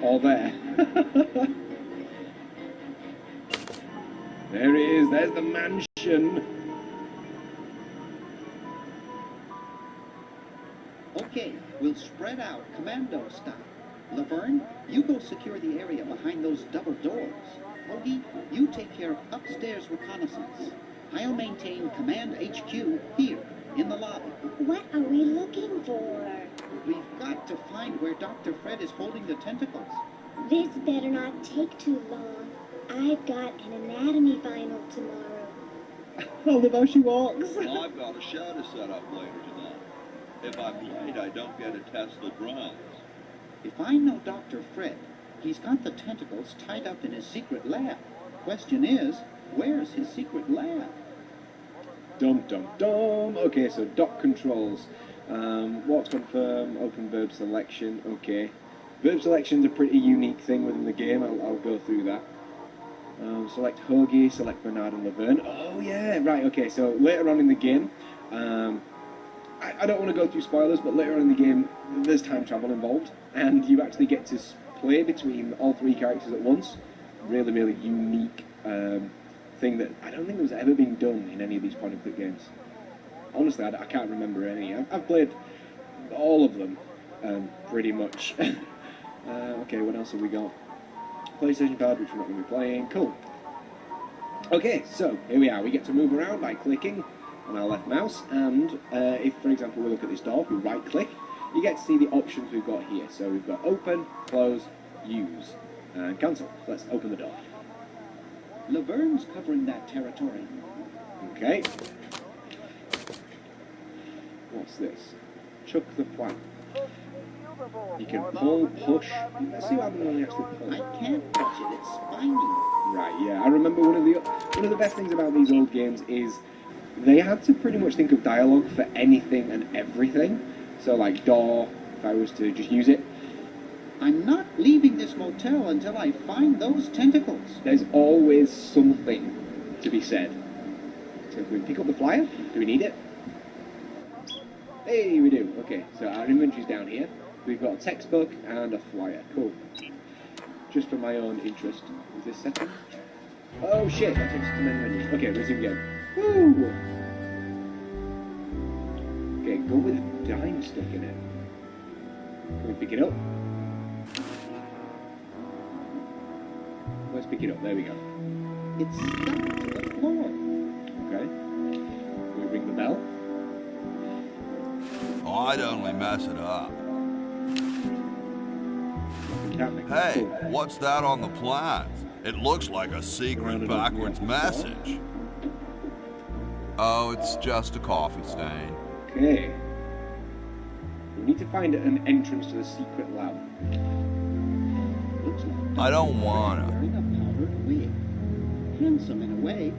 All there. There it is. There's the mansion. Okay, we'll spread out commando style. Laverne, you go secure the area behind those double doors. Hoagie, you take care of upstairs reconnaissance. I'll maintain Command HQ here, in the lobby. What are we looking for? We've got to find where Dr. Fred is holding the tentacles. This better not take too long. I've got an anatomy final tomorrow. I love how she walks. Well, I've got a show to set up later tonight. If I'm late, I don't get to test the drums. If I know Dr. Fred, he's got the tentacles tied up in his secret lab. Question is, where's his secret lab? Dum dum dum. Okay, so dock controls. What's confirm? Open verb selection. Okay. Verb selection's a pretty unique thing within the game. I'll go through that. Select Hoagie, select Bernard and Laverne. Oh yeah, right, okay, so later on in the game, I don't want to go through spoilers, but later on in the game, there's time travel involved, and you actually get to play between all three characters at once. Really, really unique thing that I don't think was ever been done in any of these point-and-click games. Honestly, I can't remember any. I've played all of them, pretty much. Okay, what else have we got? PlayStation card, which we're not going to be playing. Cool. Okay, so here we are. We get to move around by clicking on our left mouse, and if, for example, we look at this door, we right-click, you get to see the options we've got here. So we've got open, close, use, and cancel. Let's open the door. Laverne's covering that territory. Okay. What's this? Chuck the plant. You can pull, push. Let's see what happens when we actually pull. I can't touch it, it's spiny. Right, yeah. I remember one of the best things about these old games is they had to pretty much think of dialogue for anything and everything. So like door, if I was to just use it. I'm not leaving this motel until I find those tentacles. There's always something to be said. So can we pick up the flyer? Do we need it? Hey, we do. Okay, so our inventory's down here. We've got a textbook and a flyer. Cool. Just for my own interest. Is this setting? Oh shit, that takes us to main menu. Okay, resume game. Woo! Okay, go with a dime stick in it. Can we pick it up? Let's pick it up. There we go. It's stuck to the floor. Okay. Can we ring the bell? I'd only mess it up. Hey, what's that on the plans? It looks like a secret backwards message. Oh, it's just a coffee stain. Okay. We need to find an entrance to the secret lab. Looks like I don't wanna. wearing a powdered wig. Handsome in a way,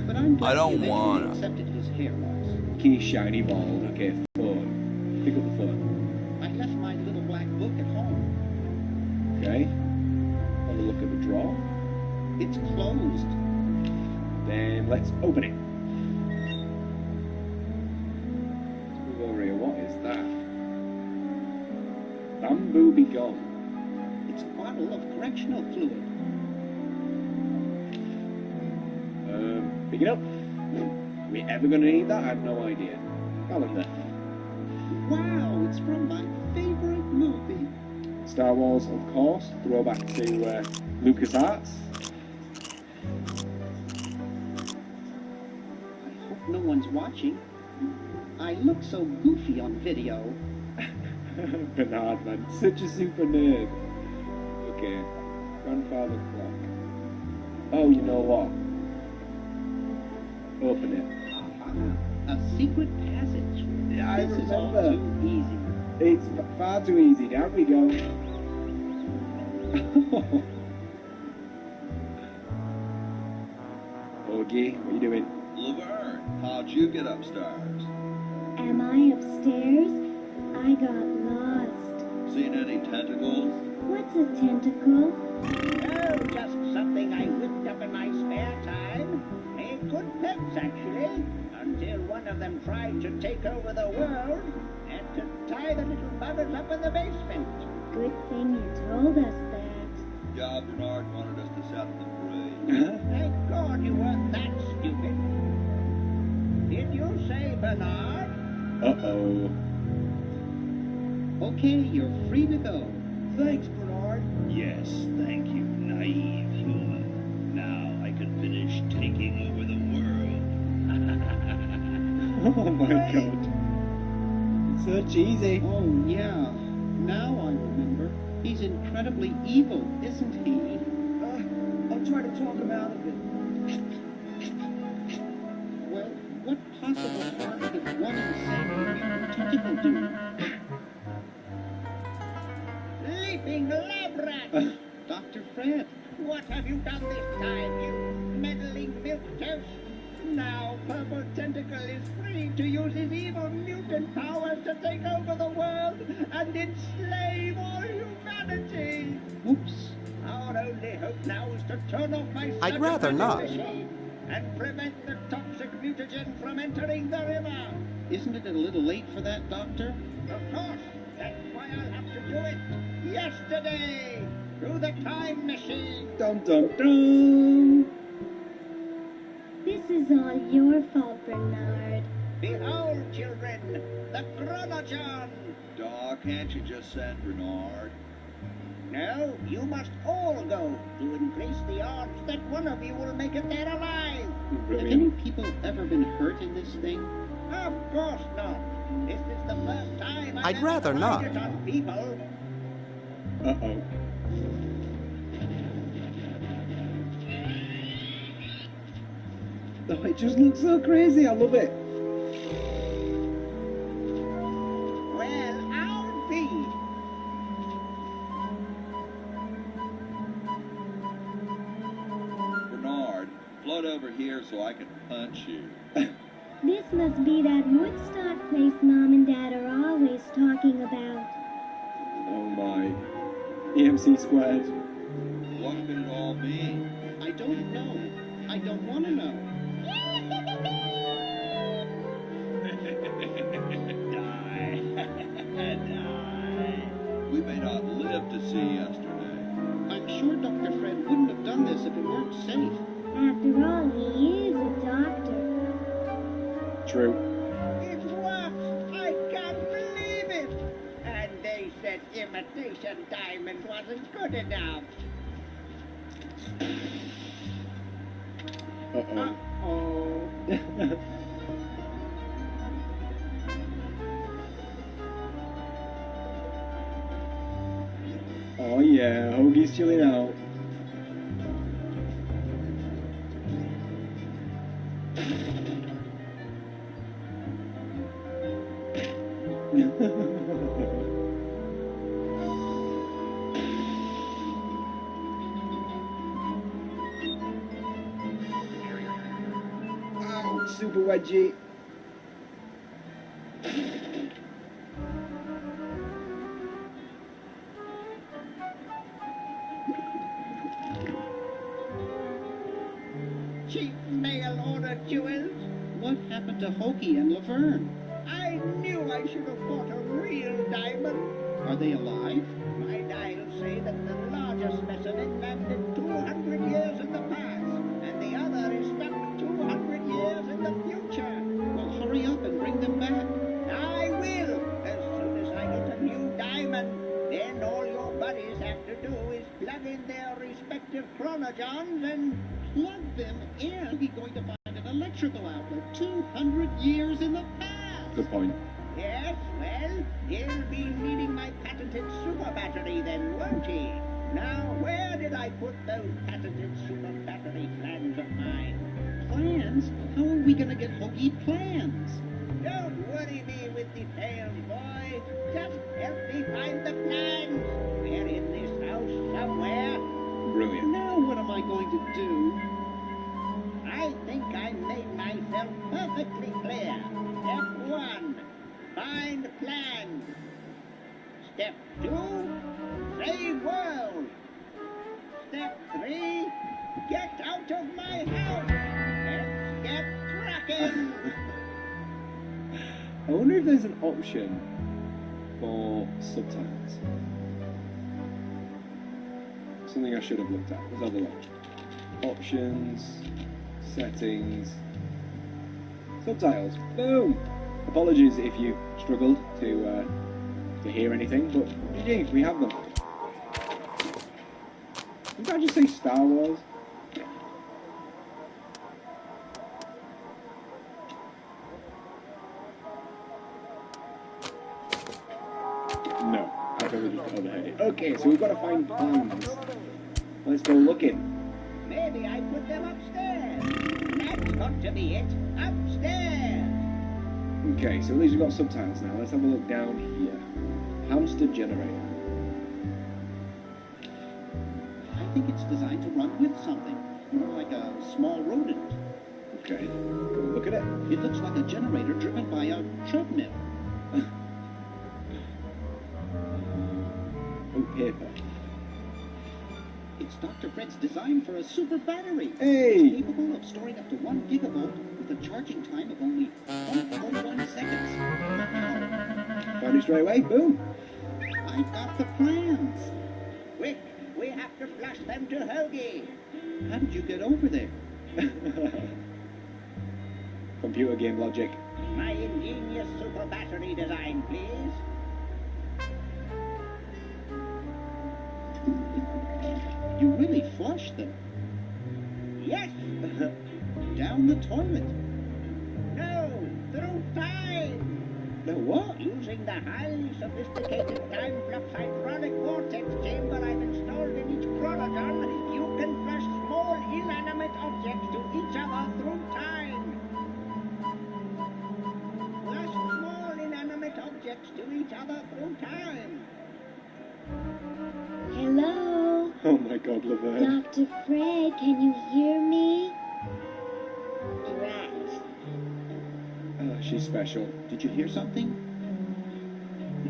but I'm glad I don't he wanna. accepted his hair loss. Key shiny bald. Okay, phone. Pick up the phone. I left my little black book at home. Okay. Have a look at the drawer. It's closed. Then let's open it. Let's move over here. What is that? Bamboo be gone. It's a bottle of correctional fluid. Pick it up. Are we ever going to need that? I have no idea. Calendar. Wow, it's from my favorite movie. Star Wars, of course. Throwback to LucasArts. I hope no one's watching. I look so goofy on video. Bernard, man. Such a super nerd. Okay. Grandfather clock. Oh, you know what? Open it. A secret passage. Yeah, I This is all remember. too easy. It's far too easy. Down we go. Augie, what are you doing? Laverne, how'd you get upstairs? Am I upstairs? I got lost. Seen any tentacles? What's a tentacle? Oh, just something I whipped up in my spare time. Made good pets, actually, until one of them tried to take over the world and to tie the little buggers up in the basement. Good thing you told us that. Yeah, Bernard wanted us to set them free. Thank God you weren't that stupid. Did you say Bernard? Uh-oh. Okay, you're free to go. Thanks, Bernard. Yes, thank you, naive human. Now I can finish taking over the world. Oh my god. It's so cheesy. Oh, yeah. Now I remember. He's incredibly evil, isn't he? I'll try to talk him out of it. Well, what possible harm could one insane tentacle do? Leaping lab rat! Dr. Fred. What have you done this time, you meddling milquetoast? Now Purple Tentacle is free to use his evil mutant powers to take over the world and enslave all humanity. Oops. Our only hope now is to turn off my I'd rather not. machine and prevent the toxic mutagen from entering the river. Isn't it a little late for that, Doctor? Of course, that's why I'll have to do it yesterday through the time machine. Dum dum dum. This is all your fault, Bernard. Behold, children, the Chronogen. Doc, can't you just send Bernard? No, you must all go to increase the odds that one of you will make it there alive. Have Brilliant. any people ever been hurt in this thing? Of course not. This is the first time I'd rather not. it on people. Uh-oh. Oh, it just looks so crazy. I love it. Well, I'll be. Bernard, float over here so I can punch you. This must be that Woodstock place Mom and Dad are always talking about. Oh my. EMC squared. What could it all mean? I don't know. I don't want to know. Die. Die. We may not live to see yesterday. I'm sure Dr. Fred wouldn't have done this if it weren't safe. After all, he is a doctor. True. It works! I can't believe it! And they said imitation diamond wasn't good enough. Uh-oh. Oh. Oh yeah, Hoagie's chilling out. Ow, super wedgie. Cheap mail order jewels. What happened to Hoagie and Laverne? I knew I should have bought a real diamond. Are they alive? My dials say that the larger specimen landed 200 years in the past, and the other is stuck 200 years in the future. Well, hurry up and bring them back. I will, as soon as I get a new diamond. Then all your buddies have to do is plug in their respective chronogens and Plug them in. We're going to find an electrical outlet 200 years in the past. Good point. yes, well, he'll be needing my patented super battery then, won't he? Now, where did I put those patented super battery plans of mine? Plans? How are we going to get Hoagie plans? Don't worry me with details, boy. Just help me find the plans. They're in this house somewhere. Brilliant. Now what am I going to do? I think I made myself perfectly clear. Step 1, find plans. Step 2, save world. Step 3, get out of my house. Let's get cracking. I wonder if there's an option for subtitles. something I should have looked at. Let's have a look. Options, settings, subtitles. Boom! Apologies if you struggled to hear anything, but GG, we have them. Did I just say Star Wars? No, I probably just overheard it. Okay, so we've got to find plans. Let's go looking. Maybe I put them upstairs. That's got to be it. Upstairs. Okay, so at least we've got subtitles now. Let's have a look down here. Hamster generator. I think it's designed to run with something, like a small rodent. Okay, go look at it. It looks like a generator driven by a treadmill. Oh, paper. It's Dr. Fred's design for a super battery. Hey! It's capable of storing up to 1 gigavolt with a charging time of only 0.01 seconds. Found it straight away. Boom. I've got the plans. Quick, we have to flush them to Hoagie. How did you get over there? Computer game logic. My ingenious super battery design, please. You really flushed them. Yes. Down the toilet. No. Through time. No, what? Using the highly sophisticated time flux hydraulic vortex chamber I've installed in each chronogon, you can flush small inanimate objects to each other through time. Flush small inanimate objects to each other through time. Hello? Oh my god, Laverne. Dr. Fred, can you hear me? Drat. She's special. Did you hear something?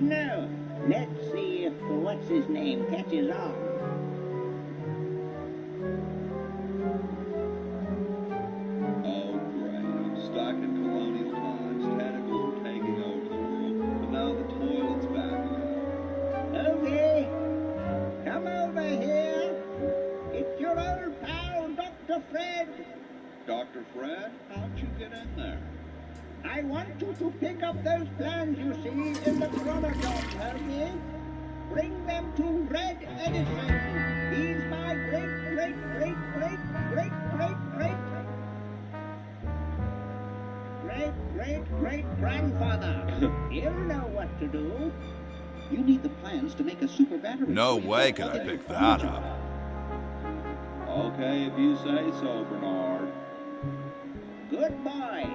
No. Let's see if what's his name catches on. Oh, great. I'm stuck in colonial times. Tentacles are taking over the world. But now the toilet's back again. Okay. Come over here. It's your old pal, Dr. Fred. Dr. Fred, how'd you get in there? I want you to pick up those plans you see in the chronogram, Herbie. Bring them to Red Edison. He's my great-great-great-great-great-great-great-grandfather. He'll know what to do. You need the plans to make a super battery. No way could I pick that up. Okay, if you say so, Bernard. Good boy.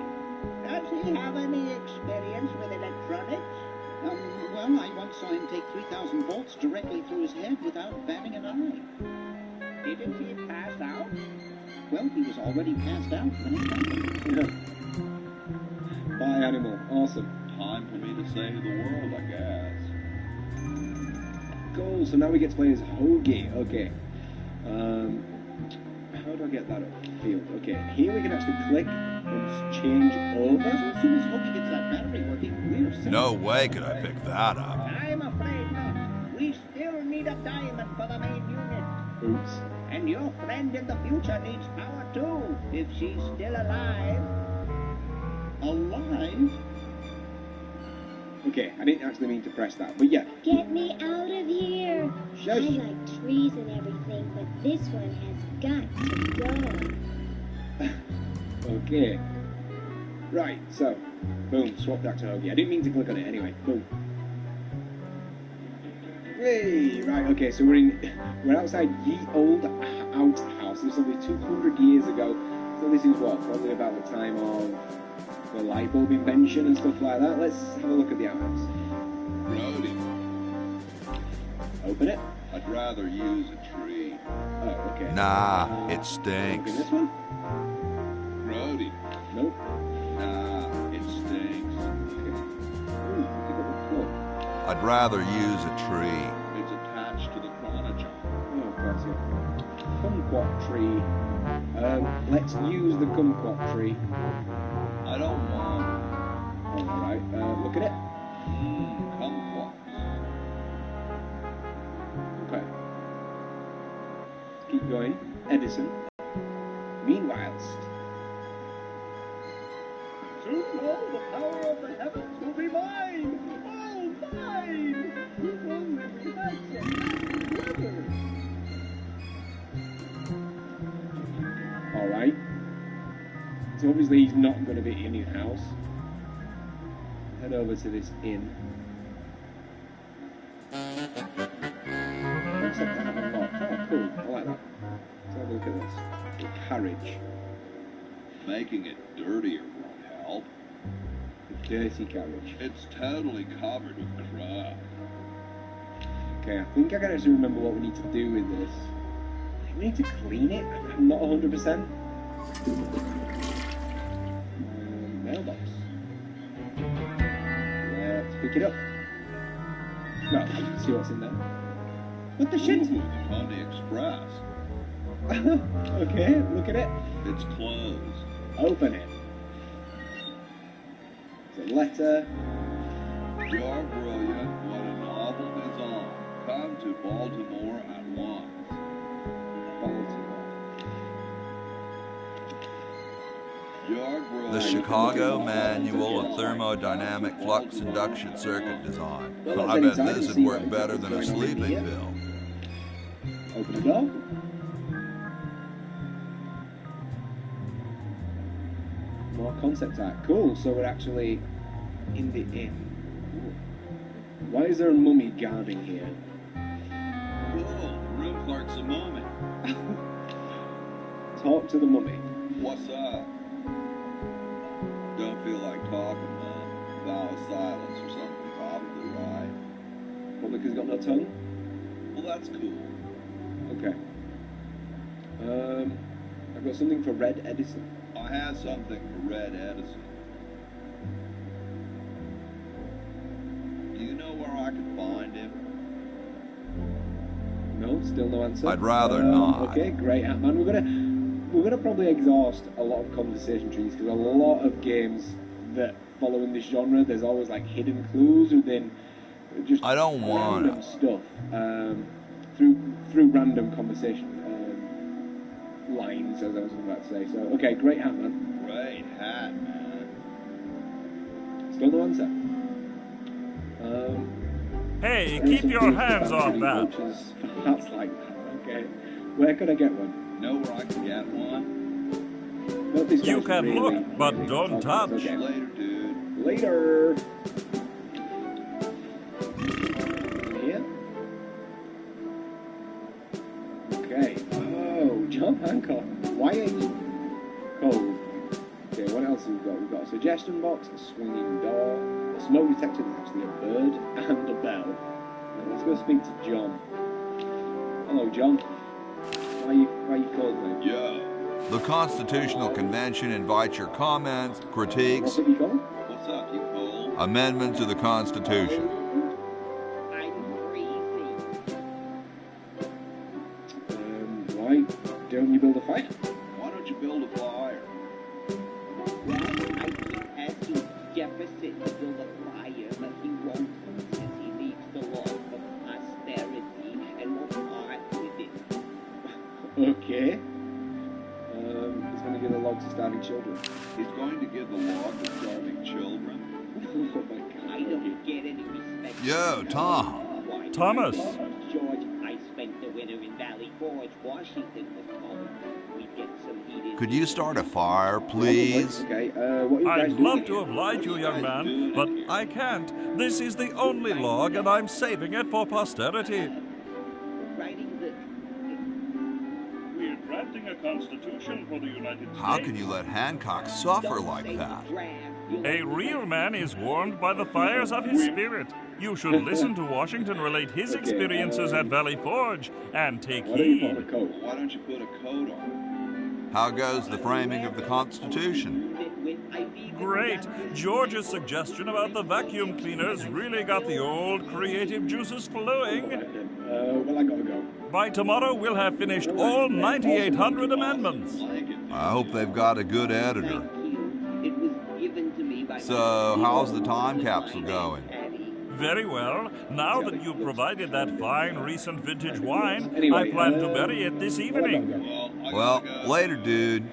Does he have any experience with electronics? Well, I once saw him take 3,000 volts directly through his head without batting an eye. Didn't he pass out? Well, he was already passed out when it happened. Bye, animal. Awesome. Time for me to save the world, I guess. Cool, so now we get to play as Hoagie. Okay. How do I get that up? Field. Okay, here we can actually click and change over. So as soon as Hoagie gets that battery working, we're set. No way could I pick that up. I'm afraid not. We still need a diamond for the main unit. Oops. And your friend in the future needs power too, if she's still alive. Alive? Okay, I didn't actually mean to press that, but yeah. Get me out of here. I Shush. like trees and everything, but this one has got to go. Okay. Right, so, boom, swap back to Hoagie. I didn't mean to click on it anyway. Boom. Hey, right, okay, so we're outside Ye Old Outhouse. This will be 200 years ago. So this is what, probably about the time of the light bulb invention and stuff like that. Let's have a look at the outhouse. Brody, Open it. I'd rather use a tree. Oh, okay. Nah, it Look stinks. at this one. Brody, Nope. nah, it stinks. Okay. Ooh, pick up the plug. I'd rather use a tree. It's attached to the chronogen. Oh, that's it. Kumquat tree. Let's use the kumquat tree. I don't want Alright, look at it. kumquats. Okay. keep going. Edison. Meanwhilest. Soon all the power of the heavens will be mine! All mine! If only we had some weather! Alright. So obviously he's not going to be in his house. Head over to this inn. Concept to have a box. Oh, cool. I like that. Let's have a look at this. A carriage. Making it dirtier won't help. A dirty carriage. It's totally covered with crap. Okay, I think I can actually remember what we need to do with this. I think we need to clean it. I'm not 100%. Mailbox. Let's pick it up. Well, you can see what's in there. What the shit? Ooh, the Pony Express. Okay, look at it. It's closed. Open it. It's a letter. You're brilliant. What a novel design. Come to Baltimore at once. Baltimore. You're brilliant. The Chicago Manual of Thermodynamic Flux Induction Circuit Design. Well, I let's bet head inside this and would see work what better is than a going on in sleeping here. pill. Open the door. More concept art. Cool, so we're actually in the inn. Ooh. Why is there a mummy guarding here? Whoa, the room clerk's a mummy. Talk to the mummy. What's up? Don't feel like talking, Mom. Vow of silence or something, probably, right? Public has got no tongue? Well, that's cool. Okay. I've got something for Red Edison. I had something for Red Edison. Do you know where I could find him? No, still no answer. I'd rather not. Okay, great, Ant-Man. We're gonna probably exhaust a lot of conversation trees because a lot of games that follow in this genre, there's always like hidden clues within just I don't wanna. random stuff through random conversation lines, as I was about to say. So, okay, great Ant-Man. Great hat, man. Still no answer. Hey, There are keep some your big hands off battery that. vultures. That's like that. Okay, where could I get one? Know where I can get one? Nope, this You guy's can really, look, but really don't talking. touch. Okay. Later, dude. Later. Here. Okay. Oh, John Hancock. Why are you cold? Okay, what else have we got? We've got a suggestion box, a swinging door, a smoke detector that's actually a bird, and a bell. Now, let's go speak to John. Hello, John. Why are you cold, mate? Yo, The Constitutional Convention invites your comments, critiques, What's it you called? what's up, you fool? amendments to the Constitution. I'm crazy. Why don't you build a fire? Why don't you build a fire? Well, I keep asking Jefferson to build a fire, but he won't, since he needs the law for posterity and won't part with it. Okay. He's going to give a log to starving children. He's going to give the law to starving children. Oh my god. I don't get any respect. Yo, Tom. Why, Thomas. George, I spent the winter in Valley Forge, Washington was home. We get some heat in. Could you start a fire, please? Okay, what are you guys I'd doing love to here? oblige you, young man, but I can't. This is the only log, and I'm saving it for posterity. Writing the... We're drafting a constitution for the United States. How can you let Hancock suffer like that? A real man is warmed by the fires of his spirit. You should listen to Washington relate his experiences at Valley Forge and take Why don't you put on a heed. coat? Why don't you put a coat on? How goes the framing of the Constitution? Great. George's suggestion about the vacuum cleaners really got the old creative juices flowing. Well, I gotta go. By tomorrow, we'll have finished all 9,800 amendments. I hope they've got a good editor. It was given to me by So, how's the time capsule going? Very well. Now that you've provided that fine recent vintage wine, Anyway, I plan to bury it this evening. Well, later, dude.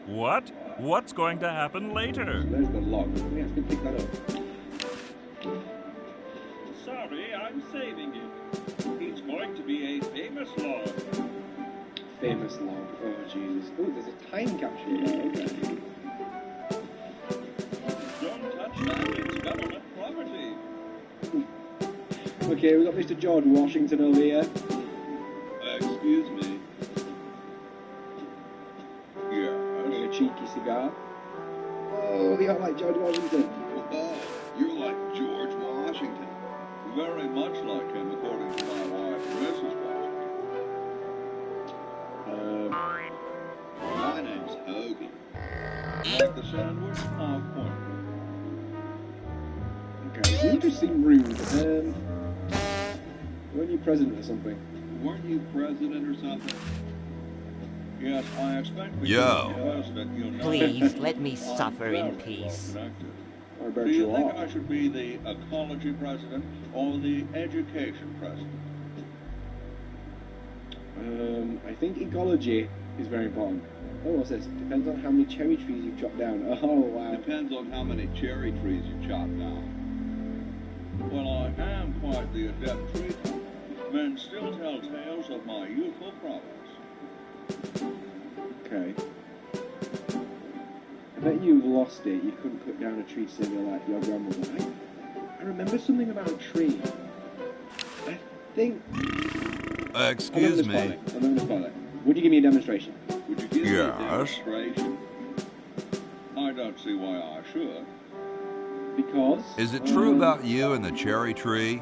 What? What's going to happen later? There's the log. Let me actually pick that up. Sorry, I'm saving it. It's going to be a famous log. Famous log. Oh, Jesus. Oh, there's a time capsule there. Okay. Don't touch that, it's government property. Okay, we've got Mr. George Washington over here. Excuse me. Having Yes. a cheeky cigar. Oh, you're like George Washington. Oh, you're like George Washington. Very much like him, according to my wife, Mrs. Washington. My name's Hoagie. Like the sandwich, I'll point. Okay, you just seem rude. Weren't you president or something? Weren't you president or something? Yes, I expect because Yo. you're president, you know. Please, let me I'm suffer in very peace. well-connected. I bet Do you you think are. I should be the ecology president or the education president? I think ecology is very important. Oh, what's this? Depends on how many cherry trees you've chopped down. Oh, wow. Depends on how many cherry trees you chop down. Well, I am quite the adept tree climber. Men still tell tales of my youthful prowess. Okay. I bet you've lost it. You couldn't cut down a tree to save your life, your grandmother. I remember something about a tree. I think... Excuse me. I'm not going to spoil it. Would you give me a demonstration? Would you give me a Yes. demonstration? I don't see why I should. Because... Is it true about you and the cherry tree?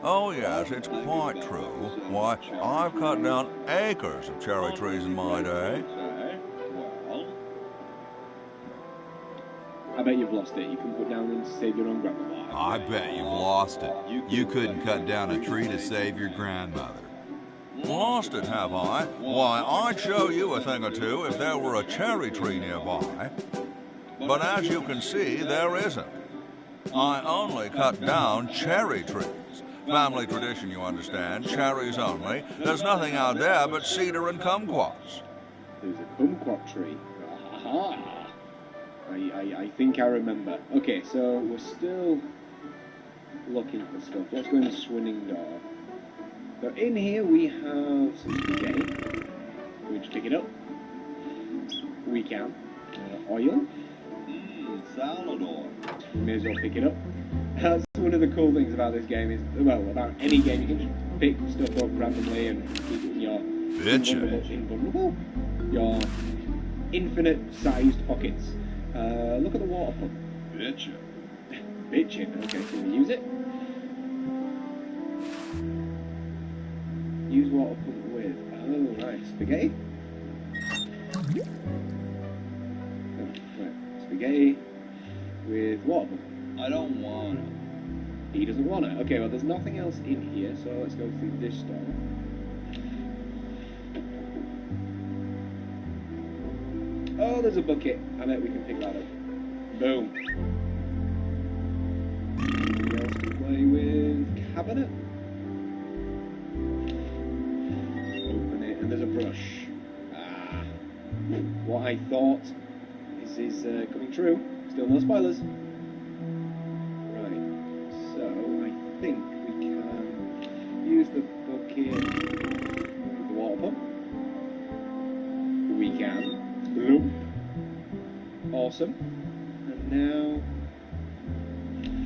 Oh, yes, it's quite true. Why, I've cut down acres of cherry trees in my day. Well, I bet you've lost it. You couldn't put down and save your own grandmother. I bet you've lost it. You couldn't cut down a tree to save your grandmother. Lost it, have I? Why, I'd show you a thing or two if there were a cherry tree nearby. But as you can see, there isn't. I only cut down cherry trees. Family tradition, you understand. Cherries only. There's nothing out there but cedar and kumquats. There's a kumquat tree. Aha! I think I remember. Okay, so we're still looking for stuff. Let's go in the swinging door. So in here we have some spaghetti. We just pick it up. We can. Oil. salad oil. We may as well pick it up. That's one of the cool things about this game is, well, about any game, you can just pick stuff up randomly and keep it in your invulnerable, your infinite-sized pockets. Look at the water pump. Bitchin'. Bitchin', okay, can we use it? Use water pump with, oh right, spaghetti? Oh, right. Spaghetti with water pump. I don't want it. He doesn't want it. Okay, well, there's nothing else in here, so let's go through this door. Oh, there's a bucket. I bet we can pick that up. Boom. Anything else to play with? Cabinet? Open it, and there's a brush. Ah. What I thought is coming true. Still no spoilers. So, I think we can use the bucket with the water pump. We can. Bloop. Awesome. And now,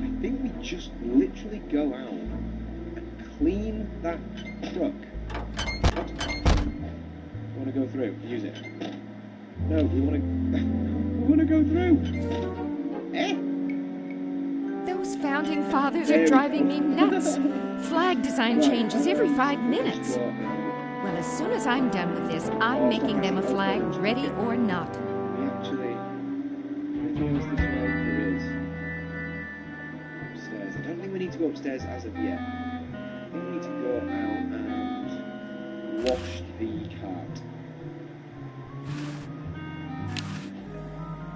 I think we just literally go out and clean that truck. What? We want to go through. Use it. No, we want to... we want to go through. Eh? Those founding fathers are driving me nuts. Flag design changes every 5 minutes. Well, as soon as I'm done with this, I'm making them a flag, ready or not. Actually, use this way there is upstairs. I don't think we need to go upstairs as of yet. I think we need to go out and wash the cart.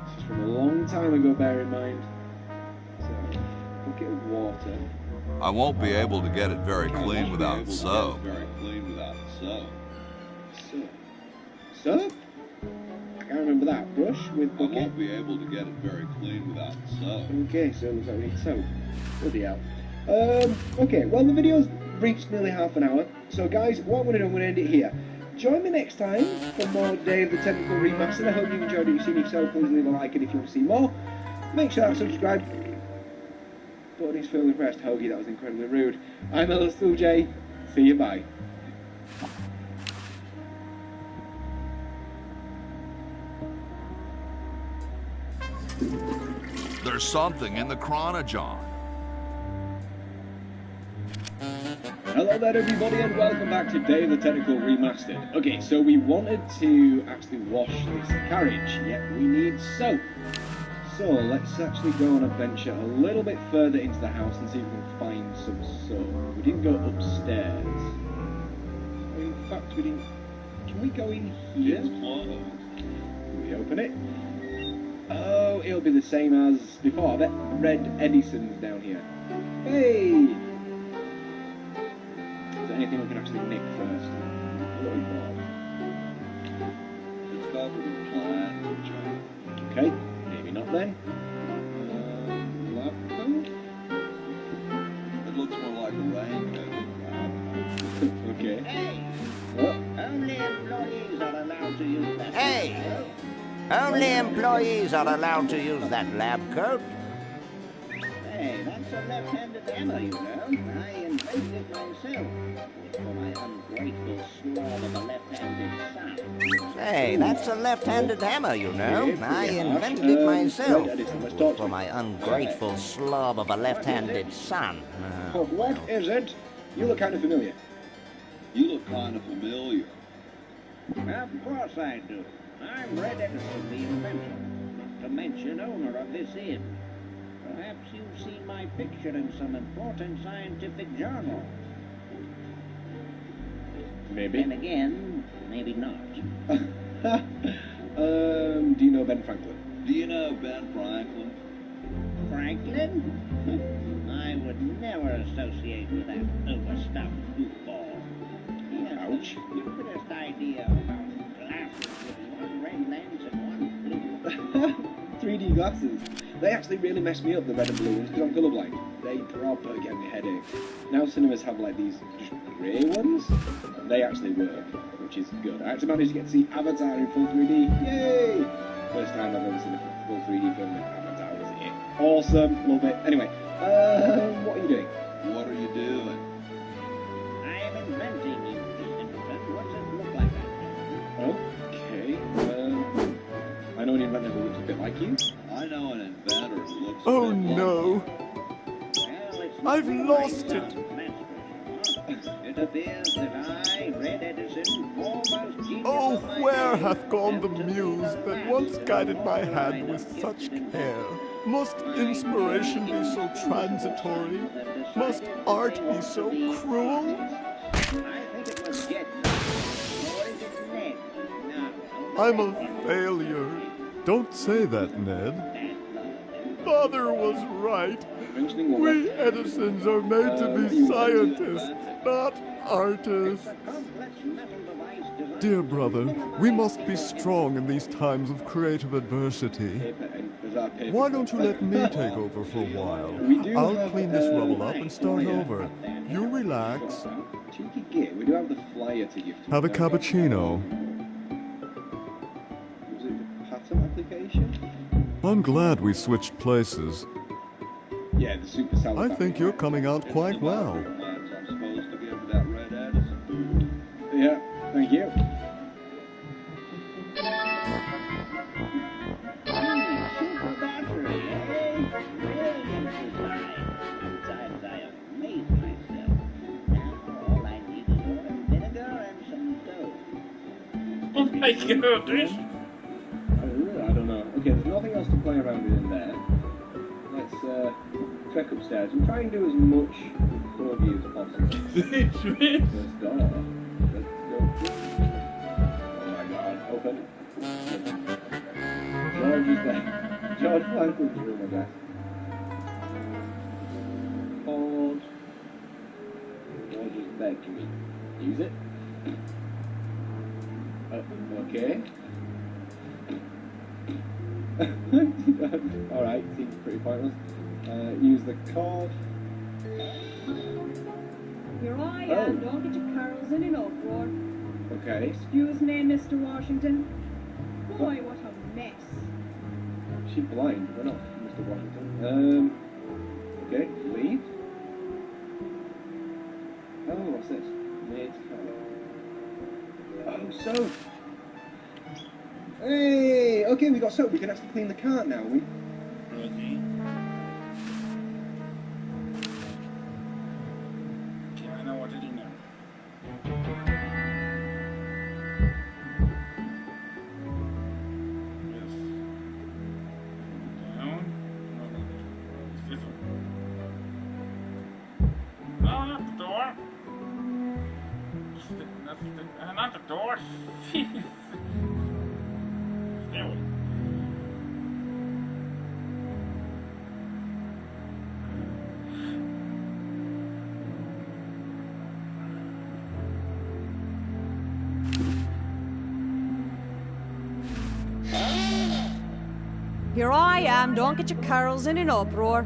This is from a long time ago, bear in mind. So, bucket of water. I won't be able to get it very clean without soap. Soap? I can't remember that. Brush with bucket. I won't be able to get it very clean without soap. Okay, so it looks like we need soap. Bloody hell. Okay, well the video's reached nearly half an hour. So guys, what I'm going to do, I'm going to end it here. Join me next time for more Day of the Tentacle Remastered. I hope you enjoyed it. If you've seen it yourself, please leave a like, and if you want to see more, make sure that subscribe button is firmly pressed. Hoagie, that was incredibly rude. I'm LSToolJ. See you, bye. There's something in the Chronojohn. Hello there everybody and welcome back to Day of the Tentacle Remastered. Okay, so we wanted to actually wash this carriage, yet we need soap. So let's actually go on a venture a little bit further into the house and see if we can find some soap. We didn't go upstairs. In fact, we didn't... Can we go in here? Can we open it? Oh, it'll be the same as before. I bet Red Edison's down here. Hey! Is there anything we can actually nick first? It's covered in plant. Okay, maybe not then. Lab coat? It looks more like a raincoat. Okay. Hey, What? only employees are allowed to use that. Hey! Only employees are allowed to use that lab coat. Hey, that's a left-handed hammer, you know. I invented it myself. For my ungrateful slob of a left-handed son. Hey, that's a left-handed hammer, you know. I invented it myself. For my ungrateful slob of a left-handed son. What is it? You look kind of familiar. You look kind of familiar. Of course I do. I'm Red Edison, the inventor, not to mention owner of this inn. Perhaps you've seen my picture in some important scientific journal. Maybe. Then again, maybe not. Do you know Ben Franklin? Do you know Ben Franklin? Franklin? I would never associate with that overstuffed goofball. He has the stupidest idea about glasses with one red lens and one blue. 3D glasses. They actually really mess me up, the red and blue ones, because I'm colourblind. They proper get me headaches. Now cinemas have like these just grey ones, and they actually work, which is good. I actually managed to get to see Avatar in full 3D. Yay! First time I've ever seen a full 3D film, and Avatar was it. Awesome, love it. Anyway, what are you doing? What are you doing? I am inventing you, Mr. What does it look like that? Okay, I know an inventor who looks a bit like you. I know an inventor who looks Oh a bit no! Well, it's I've not lost right it. now, that's for sure. It appears that I, Red Edison, foremost genius Oh, of my where day, hath gone the have to muse lose that a once master guided my line hand of with such gifted care? Must inspiration be so transitory? Must art be so cruel? I think it was Jet. Or is it Ned? No. I'm a failure. Don't say that, Ned. Father was right. We Edisons are made to be scientists, not artists. Dear brother, we must be strong in these times of creative adversity. Why don't you let me take over for a while? I'll clean this rubble up and start over. You relax. Cheeky git, we do have the flyer to give to Have a you. cappuccino. Was it the patent application? I'm glad we switched places. Yeah, the super salad. I think you're coming out quite well. I'm supposed to give that Red Edison. Yeah, thank you. Super battery, eh? Brilliant design. Sometimes I amaze myself. Now all I need is oil and vinegar and some dough. Oh my goodness! I don't know. Okay, there's nothing else to play around with in there. Let's trek upstairs and try and do as much bogey as possible. Let's go. Let's go. Oh my god, open. George is there. George Franklin's room, I guess. Can we use it? Okay. Alright, seems pretty pointless. Use the cord. Here I am, don't get your curls in an uproar. Okay. Excuse me, Mr. Washington. Boy, what a mess. Is she blind? Run off, Mr. Washington. Okay, leave. Oh, what's this? Maid's cart. Oh, soap! Hey! Okay, we got soap. We can actually clean the cart now. Okay. Okay, I know what to do now. Yes. Down. This one. No, not the door. Not the door. Stay away. Here I am, don't get your curls in an uproar.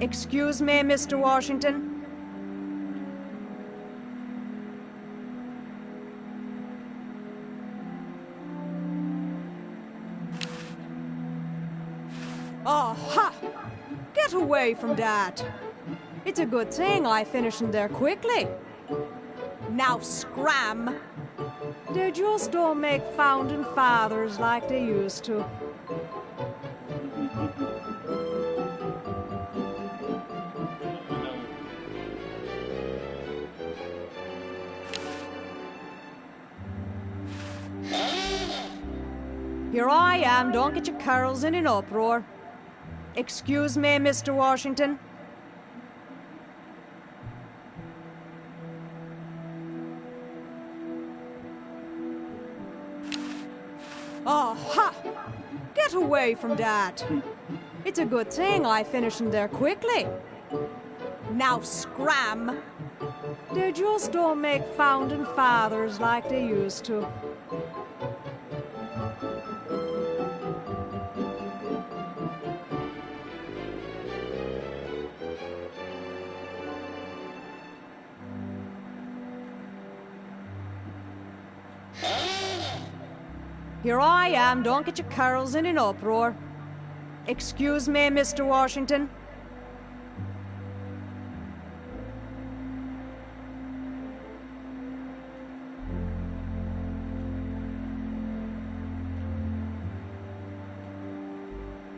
Excuse me, Mr. Washington. Oh, ha! Get away from that. It's a good thing I finished in there quickly. Now scram. They just don't make founding fathers like they used to. Here I am, don't get your curls in an uproar. Excuse me, Mr. Washington. Oh, ha! Get away from that. It's a good thing I finished in there quickly. Now scram. They just don't make founding fathers like they used to. Here I am, don't get your curls in an uproar. Excuse me, Mr. Washington.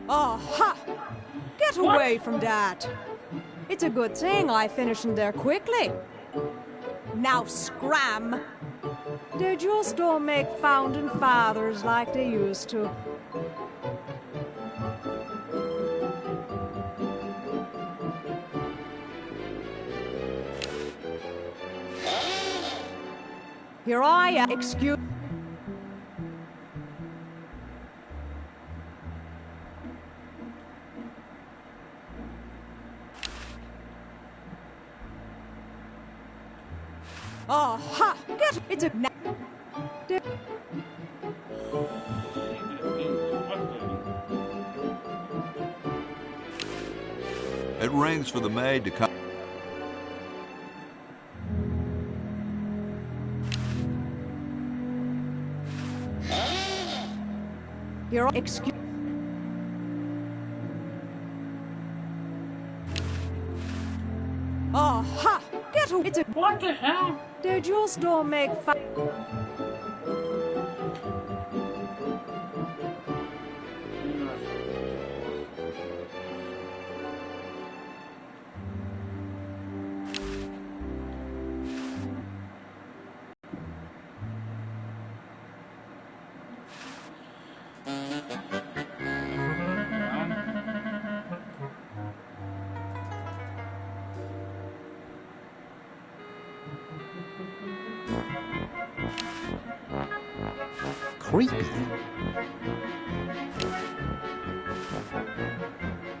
Oh, ha! Get away from that. It's a good thing I finished in there quickly. Now scram. They just don't make founding fathers like they used to. Here I am. Excuse. Oh, ha! Get it's a. It rings for the maid to come. Your excuse. Oh, ha! Get it's a. What the hell? They just don't make fun. Creepy.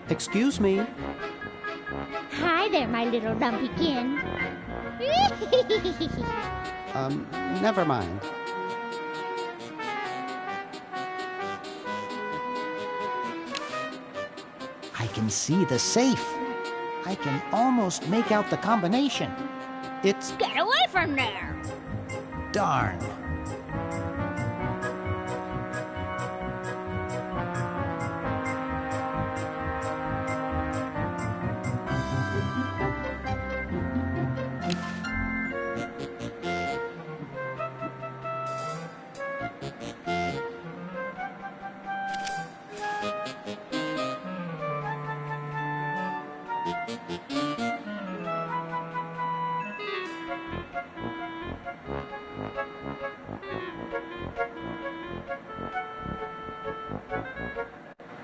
Excuse me. Hi there, my little lumpykin. Never mind. I can see the safe. I can almost make out the combination. It's... Get away from there! Darn.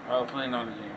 I'll play another game.